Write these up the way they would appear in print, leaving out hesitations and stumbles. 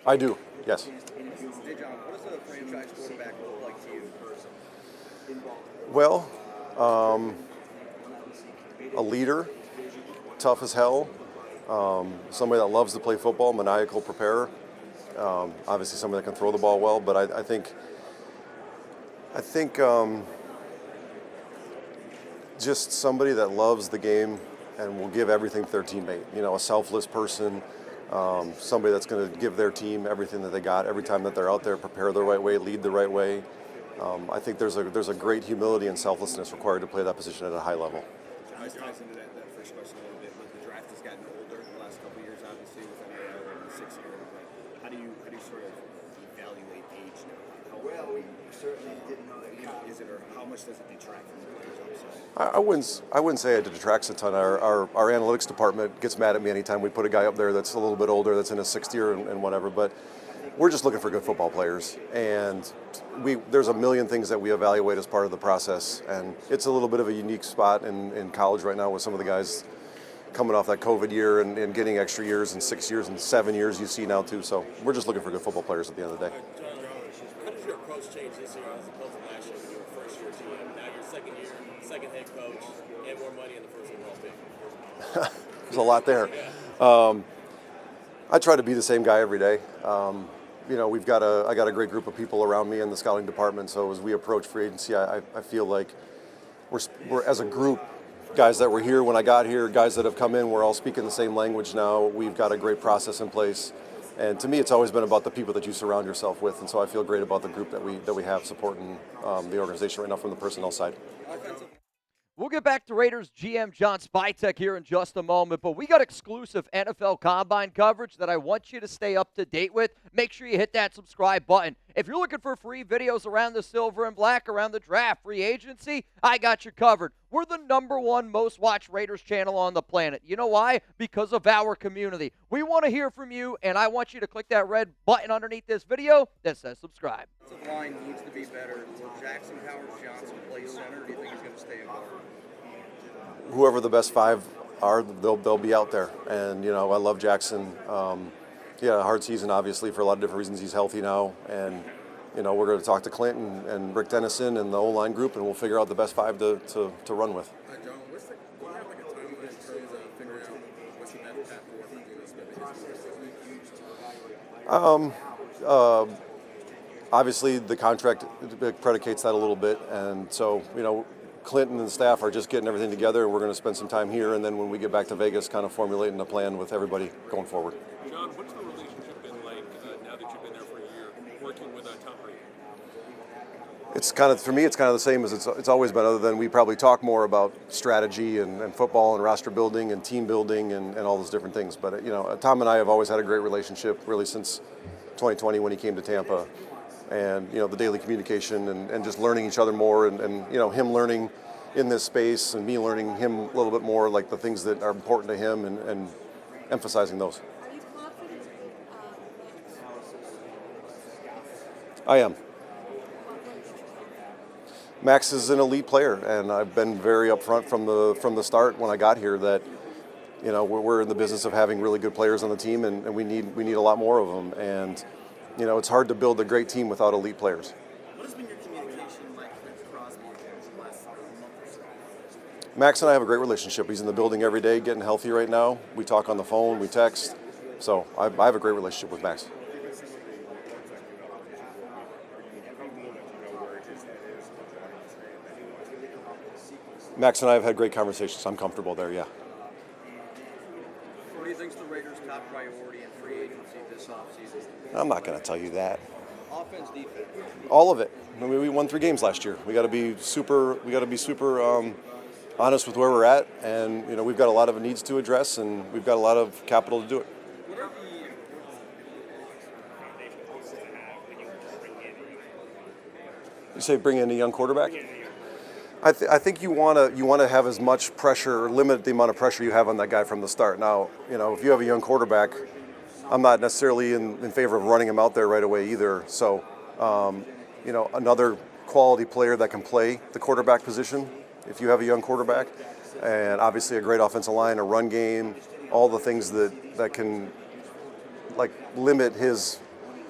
I do, yes. John, what does a franchise quarterback look like to you? Well, a leader, tough as hell, somebody that loves to play football, maniacal preparer. Obviously, somebody that can throw the ball well, but I think just somebody that loves the game and will give everything to their teammate. You know, a selfless person, somebody that's going to give their team everything that they got every time that they're out there, prepare the right way, lead the right way. I think there's a great humility and selflessness required to play that position at a high level. This ties into that first question a little bit, but the draft has gotten older the last couple of years, obviously, with NIL and the 6 year. How do you sort of evaluate age now? Well, we certainly didn't know that. Is it, or how much does it detract from the player's upside? I wouldn't say it detracts a ton. Our analytics department gets mad at me anytime we put a guy up there that's a little bit older, that's in his 6th year and whatever, but we're just looking for good football players, and there's a million things that we evaluate as part of the process, and it's a little bit of a unique spot in college right now with some of the guys coming off that COVID year and getting extra years and 6 years and 7 years you see now too. So we're just looking for good football players at the end of the day. How does your approach change this year as opposed to last year when you were first year GM? Now you're second year, second head coach, and more money in the first overall pick. There's a lot there. I try to be the same guy every day. You know, I got a great group of people around me in the scouting department. So as we approach free agency, I feel like we're as a group, guys that were here when I got here, guys that have come in, we're all speaking the same language now. We've got a great process in place. And to me, it's always been about the people that you surround yourself with. And so I feel great about the group that we have supporting the organization right now from the personnel side. We'll get back to Raiders GM John Spytek here in just a moment, but we got exclusive NFL Combine coverage that I want you to stay up to date with. Make sure you hit that subscribe button. If you're looking for free videos around the silver and black, around the draft, free agency, I got you covered. We're the #1 most watched Raiders channel on the planet. You know why? Because of our community. We want to hear from you, and I want you to click that red button underneath this video that says subscribe. The line needs to be better. Will Jackson Howard-Johnson play center? Do you think he's going to stay in guard? Whoever the best 5 are, they'll be out there. And, you know, I love Jackson. A hard season, obviously, for a lot of different reasons. He's healthy now. And, you know, we're going to talk to Klint and Rick Dennison and the O-line group, and we'll figure out the best 5 to run with. John, do you have like a timeline in terms of figuring out what's the best path forward for this? Obviously, the contract predicates that a little bit. And so, you know, Clinton and the staff are just getting everything together, and we're going to spend some time here, and then when we get back to Vegas, kind of formulating a plan with everybody going forward. John, what's the relationship been like now that you've been there for a year, working with Tom Brady? It's kind of, for me, it's kind of the same as it's always been, other than we probably talk more about strategy and football and roster building and team building and all those different things. But, you know, Tom and I have always had a great relationship, really since 2020 when he came to Tampa. And, you know, the daily communication and just learning each other more and, you know, him learning in this space and me learning him a little bit more, like the things that are important to him and emphasizing those. Are you confident I am. Maxx is an elite player, and I've been very upfront from the start when I got here that, you know, we're in the business of having really good players on the team, and we need a lot more of them. And, you know, it's hard to build a great team without elite players. What has been your communication like with Crosby the last month or so? Maxx and I have a great relationship. He's in the building every day, getting healthy right now. We talk on the phone, we text. So I have a great relationship with Maxx. Maxx and I have had great conversations. I'm comfortable there, yeah. What do you think is the Raiders' top priority in free agency this offseason? I'm not going to tell you that. Offense, defense. All of it. I mean, we won 3 games last year. We got to be super honest with where we're at, and you know we've got a lot of needs to address, and we've got a lot of capital to do it. You say bring in a young quarterback? I think you want to have as much pressure, or limit the amount of pressure you have on that guy from the start. Now, you know, if you have a young quarterback, I'm not necessarily in favor of running him out there right away either. So, you know, another quality player that can play the quarterback position, if you have a young quarterback, and obviously a great offensive line, a run game, all the things that can like limit his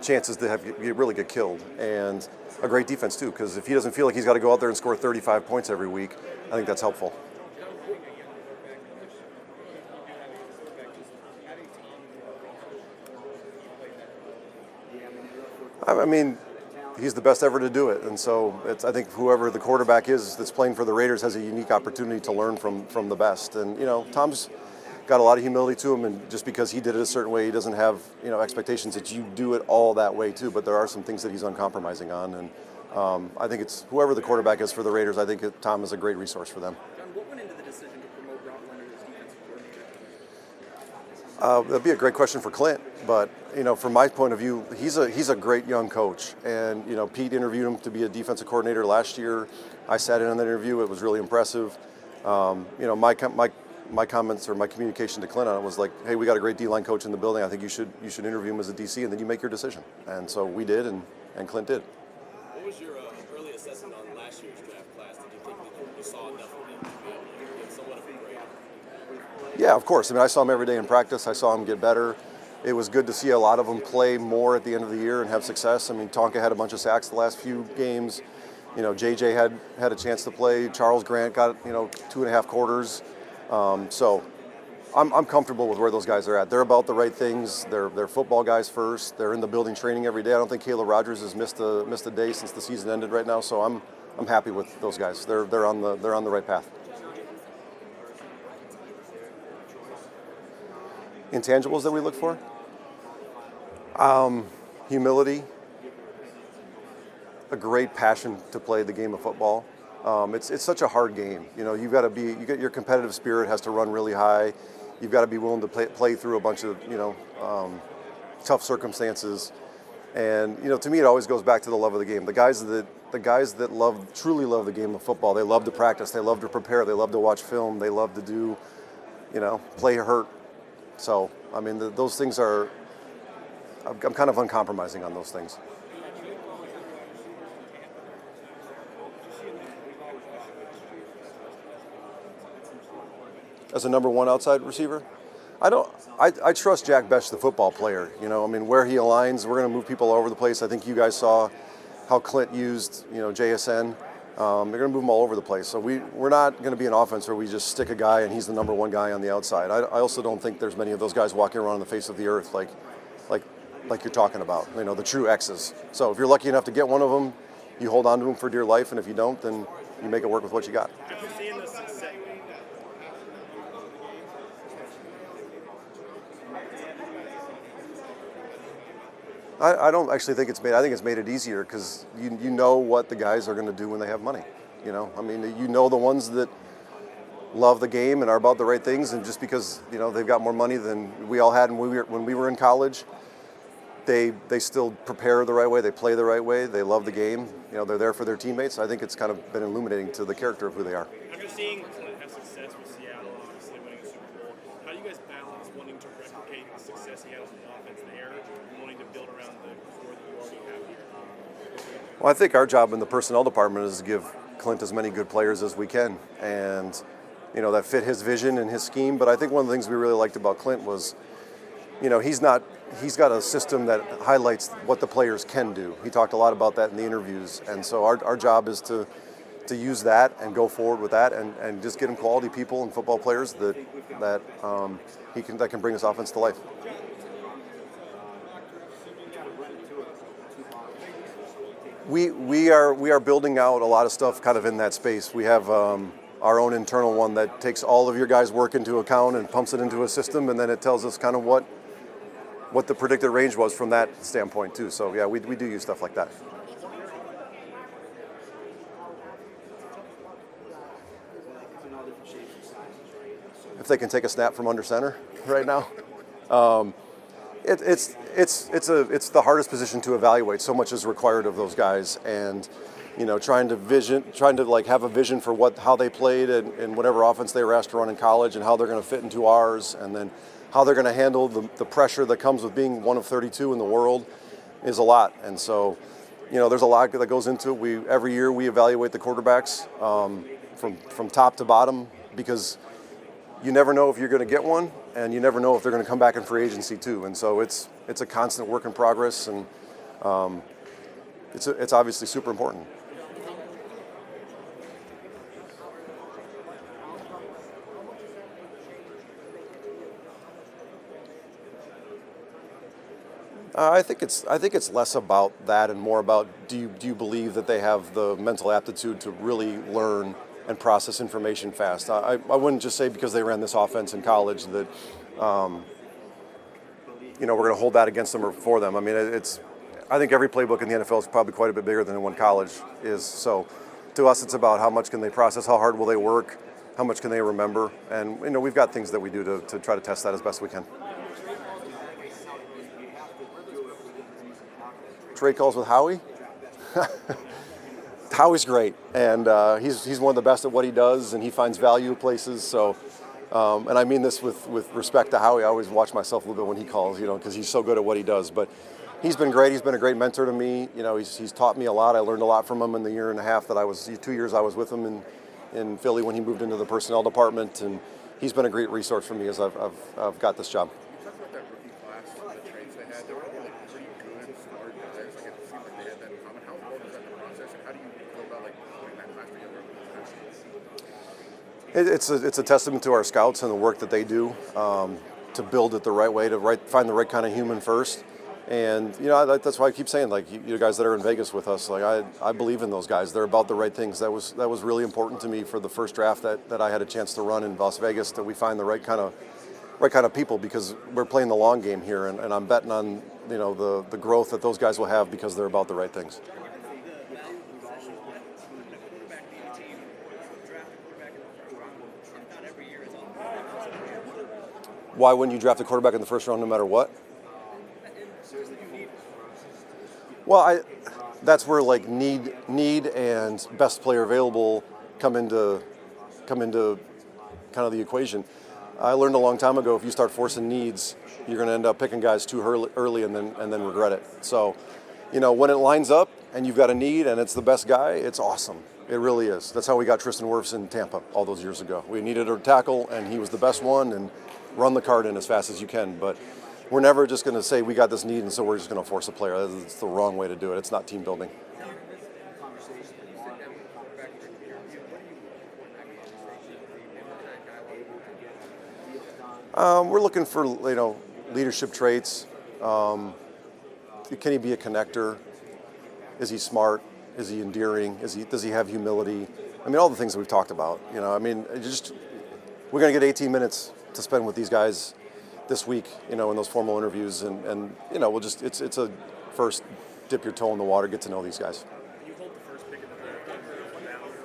chances to really get killed, and a great defense too, because if he doesn't feel like he's got to go out there and score 35 points every week, I think that's helpful. I mean, he's the best ever to do it, and so I think whoever the quarterback is that's playing for the Raiders has a unique opportunity to learn from the best. And Tom's got a lot of humility to him, and just because he did it a certain way, he doesn't have expectations that you do it all that way too. But there are some things that he's uncompromising on, and I think it's whoever the quarterback is for the Raiders. I think Tom is a great resource for them. John, what went into the decision to promote Rob Leonard as defensive coordinator? That'd be a great question for Klint, but from my point of view, he's a great young coach, and Pete interviewed him to be a defensive coordinator last year. I sat in on that interview; it was really impressive. My comments or my communication to Klint on it was like, "Hey, we got a great D-line coach in the building. I think you should interview him as a DC, and then you make your decision." And so we did, and Klint did. What was your early assessment on last year's draft class? Did you think that you saw enough of them to be able to give somewhat of a grade? Yeah, of course. I mean, I saw him every day in practice. I saw him get better. It was good to see a lot of them play more at the end of the year and have success. I mean, Tonka had a bunch of sacks the last few games. JJ had a chance to play. Charles Grant got 2.5 quarters. So I'm comfortable with where those guys are at. They're about the right things. They're football guys first. They're in the building training every day. I don't think Caleb Rogers has missed a day since the season ended right now. So I'm happy with those guys. They're on the right path. Intangibles that we look for? Humility, a great passion to play the game of football. It's such a hard game. Your competitive spirit has to run really high. You've got to be willing to play through a bunch of tough circumstances. And to me, it always goes back to the love of the game. The guys that truly love the game of football. They love to practice. They love to prepare. They love to watch film. They love to do, play hurt. So I mean, those things are. I'm kind of uncompromising on those things. As a number one outside receiver, I trust Jack Besh, the football player. I mean, where he aligns, we're going to move people all over the place. I think you guys saw how Klint used, JSN. They're going to move them all over the place. So we're not going to be an offense where we just stick a guy and he's the number one guy on the outside. I also don't think there's many of those guys walking around on the face of the earth like you're talking about, the true X's. So if you're lucky enough to get one of them, you hold on to them for dear life, and if you don't, then you make it work with what you got. I don't actually think it's made. I think it's made it easier because you know what the guys are going to do when they have money. I mean, the ones that love the game and are about the right things, and just because they've got more money than we all had when we were in college, they still prepare the right way. They play the right way. They love the game. They're there for their teammates. I think it's kind of been illuminating to the character of who they are. After seeing Klint have success with Seattle, obviously winning a Super Bowl, how do you guys balance wanting to replicate the success he had with the offense there and wanting to build around the core that you already have here? Well, I think our job in the personnel department is to give Klint as many good players as we can, and that fit his vision and his scheme. But I think one of the things we really liked about Klint was, he's got a system that highlights what the players can do. He talked a lot about that in the interviews, and so our job is to use that and go forward with that, and just get him quality people and football players that can bring this offense to life. We are building out a lot of stuff kind of in that space. We have our own internal one that takes all of your guys' work into account and pumps it into a system, and then it tells us kind of what the predicted range was from that standpoint too. So yeah, we do use stuff like that. If they can take a snap from under center right now, it's the hardest position to evaluate. So much is required of those guys, and trying to have a vision for how they played and whatever offense they were asked to run in college, and how they're going to fit into ours, and then how they're going to handle the pressure that comes with being one of 32 in the world is a lot. And so, there's a lot that goes into it. Every year we evaluate the quarterbacks from top to bottom, because you never know if you're going to get one, and you never know if they're going to come back in free agency too. And so it's a constant work in progress, and It's obviously super important. I think it's less about that and more about do you believe that they have the mental aptitude to really learn and process information fast. I wouldn't just say because they ran this offense in college that we're going to hold that against them or for them. I mean, I think every playbook in the NFL is probably quite a bit bigger than one college is. So to us, it's about how much can they process, how hard will they work, how much can they remember, and we've got things that we do to try to test that as best we can. Trade calls with Howie. Howie's great, and he's one of the best at what he does, and he finds value places. So, and I mean this with respect to Howie. I always watch myself a little bit when he calls, because he's so good at what he does. But he's been great. He's been a great mentor to me. He's taught me a lot. I learned a lot from him in the year and a half that 2 years I was with him in Philly when he moved into the personnel department, and he's been a great resource for me as I've got this job. It's a testament to our scouts and the work that they do to build it the right way, to find the right kind of human first. And that's why I keep saying, you guys that are in Vegas with us, I believe in those guys. They're about the right things. That was really important to me for the first draft that I had a chance to run in Las Vegas, that we find the right kind of people, because we're playing the long game here, and I'm betting on the growth that those guys will have because they're about the right things. Why wouldn't you draft a quarterback in the first round no matter what? Well, that's where need and best player available come into kind of the equation. I learned a long time ago, if you start forcing needs, you're going to end up picking guys too early and then regret it. So, when it lines up and you've got a need and it's the best guy, it's awesome. It really is. That's how we got Tristan Wirfs in Tampa all those years ago. We needed a tackle, and he was the best one, and run the card in as fast as you can. But we're never just going to say we got this need and so we're just going to force a player. That's the wrong way to do it. It's not team building. We're looking for leadership traits. Can he be a connector? Is he smart? Is he endearing? Does he have humility? I mean, all the things that we've talked about. We're going to get 18 minutes to spend with these guys this week, in those formal interviews, and it's a first dip your toe in the water, get to know these guys. You hold the first pick in the draft. What balance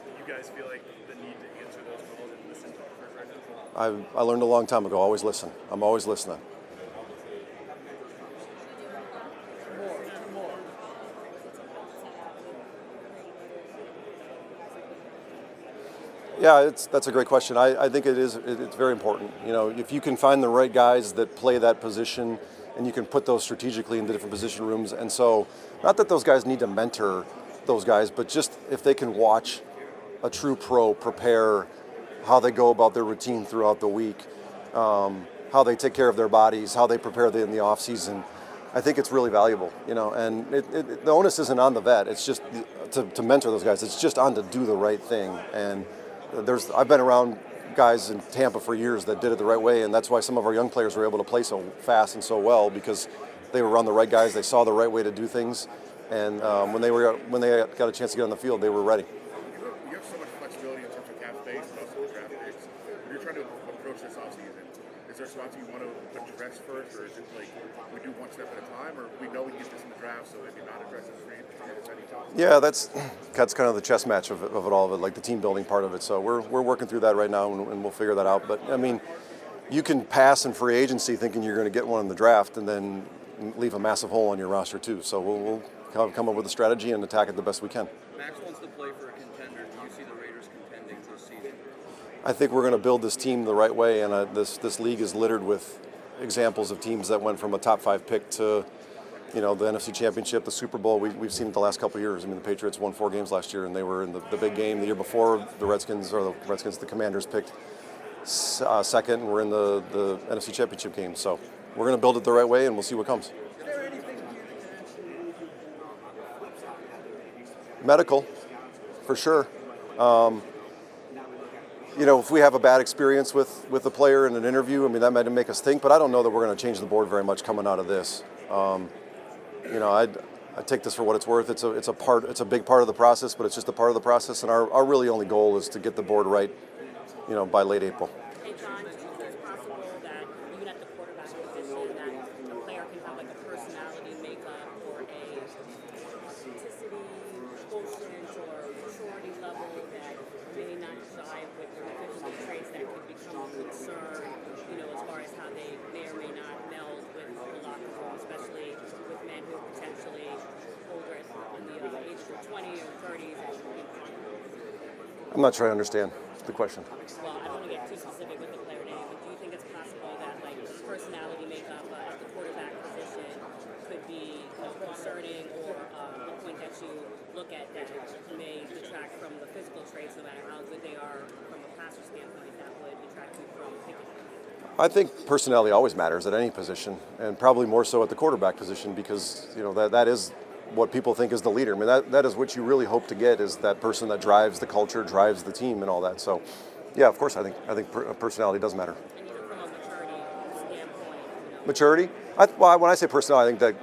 do you guys feel like the need to answer those calls and listen to offers right now? I learned a long time ago, always listen. I'm always listening. Yeah, that's a great question. I think it's very important. If you can find the right guys that play that position, and you can put those strategically into different position rooms. And so, not that those guys need to mentor those guys, but just if they can watch a true pro prepare, how they go about their routine throughout the week, how they take care of their bodies, how they prepare in the off season, I think it's really valuable. And the onus isn't on the vet. It's just to mentor those guys. It's just on to do the right thing. And I've been around guys in Tampa for years that did it the right way, and that's why some of our young players were able to play so fast and so well, because they were around the right guys. They saw the right way to do things, and when they got a chance to get on the field, they were ready. You have so much flexibility in terms of cap space and also draft picks. When you're trying to approach this offseason, is there spots you want to address first, or is it we do one step at a time, or we know we get this in the draft, so maybe not address this free at any time? Yeah, that's kind of the chess match of it all, like the team building part of it. So we're working through that right now, and we'll figure that out. But I mean, you can pass in free agency thinking you're going to get one in the draft, and then leave a massive hole on your roster too. So we'll come up with a strategy and attack it the best we can. Max wants to play for a contender. Do you see the Raiders contending this season? I think we're going to build this team the right way, and this league is littered with examples of teams that went from a top 5 pick to, the NFC Championship, the Super Bowl. We've seen it the last couple of years. I mean, the Patriots won 4 games last year, and they were in the big game the year before. The Commanders picked second, and we're in the NFC Championship game. So we're going to build it the right way, and we'll see what comes. Is there anything medical, for sure. You know, if we have a bad experience with a player in an interview, I mean, that might make us think, but I don't know that we're going to change the board very much coming out of this. You know, I take this for what it's worth. It's a big part of the process, but it's just a part of the process, and our really only goal is to get the board right, you know, by late April. Hey John, do you think it's possible that even at the quarterback position that a player can have like a personality makeup or a authenticity quotient or maturity level that may not jive with the physical traits that could become a concern, you know, as far as how they may or may not meld with the locker room, especially with men who are potentially older in the age of 20 or 30s. I'm not sure I understand the question. Well, I don't want to get too specific with the player name, but do you think it's possible that like personality makeup at the quarterback position could be concerning or a point that you look at that may detract from the physical traits, no matter how good they are from a passer standpoint, that would detract you from picking them? I think personality always matters at any position, and probably more so at the quarterback position, because you know that is what people think is the leader. I mean, that is what you really hope to get, is that person that drives the culture, drives the team, and all that. So, yeah, of course, I think personality does matter. And even from a maturity standpoint, Maturity? Well, when I say personality, I think that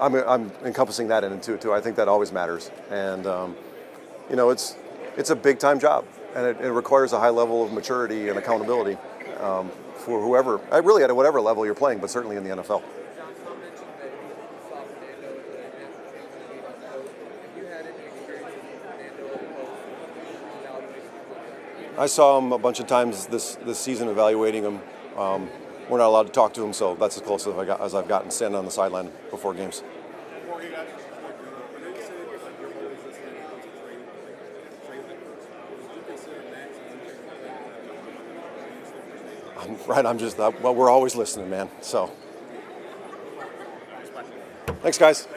I'm encompassing that into it too. I think that always matters, and you know, it's a big time job, and it requires a high level of maturity and accountability for whoever, really at whatever level you're playing, but certainly in the NFL. I saw him a bunch of times this season, evaluating him. We're not allowed to talk to him, so that's as close as I've gotten standing on the sideline before games. Well, we're always listening, man. So, thanks, guys.